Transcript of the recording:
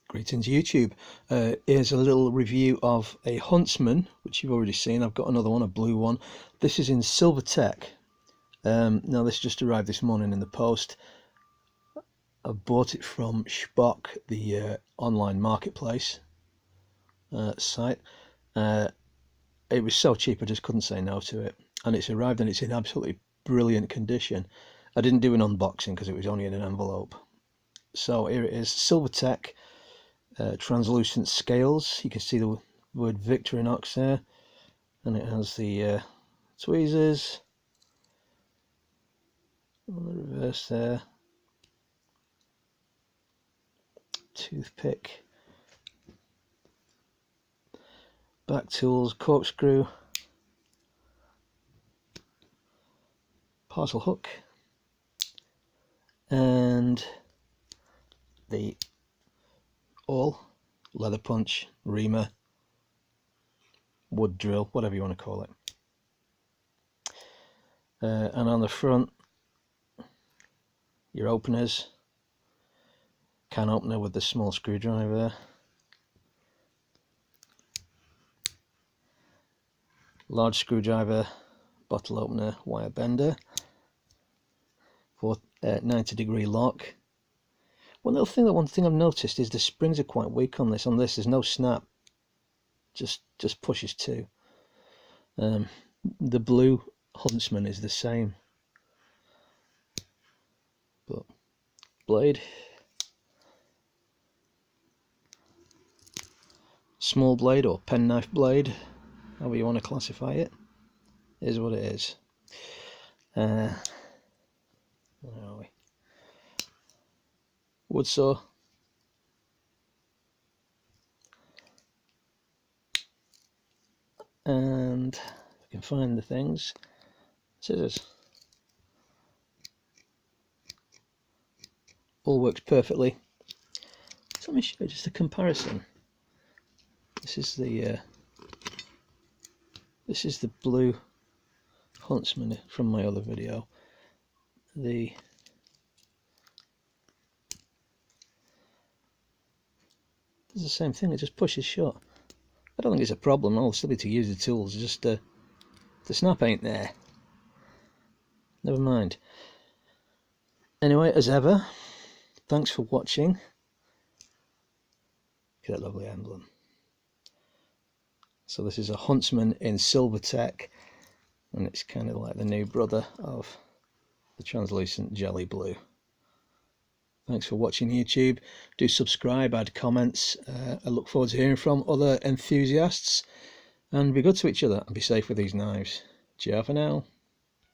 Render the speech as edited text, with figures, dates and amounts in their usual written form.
Greetings YouTube. Here's a little review of a Huntsman, which you've already seen. I've got another one, a blue one. This is in SilverTech. Now this just arrived this morning in the post. I bought it from Spock, the online marketplace site. It was so cheap I just couldn't say no to it, and it's arrived and it's in absolutely brilliant condition. I didn't do an unboxing because it was only in an envelope. So here it is, SilverTech. Translucent scales. You can see the word Victorinox there, and it has the tweezers on the reverse there, toothpick, back tools, corkscrew, parcel hook, and the leather punch, reamer, wood drill, whatever you want to call it. And on the front, your openers, can opener with the small screwdriver, large screwdriver, bottle opener, wire bender, for 90-degree lock. One thing I've noticed is the springs are quite weak on this. There's no snap, just pushes to. The blue Huntsman is the same, but blade, small blade or penknife blade, however you want to classify it, is what it is. Where are we? Wood saw, and I can find the things, scissors. All works perfectly. So let me show you just a comparison. This is the blue Huntsman from my other video. It's the same thing, it just pushes shut. I don't think it's a problem. I'll still need to use the tools, just the snap ain't there. Never mind. Anyway, as ever, thanks for watching. Look at that lovely emblem. So this is a Huntsman in SilverTech, and it's kind of like the new brother of the translucent jelly blue. Thanks for watching YouTube. Do subscribe, add comments. I look forward to hearing from other enthusiasts, and be good to each other and be safe with these knives. Ciao for now.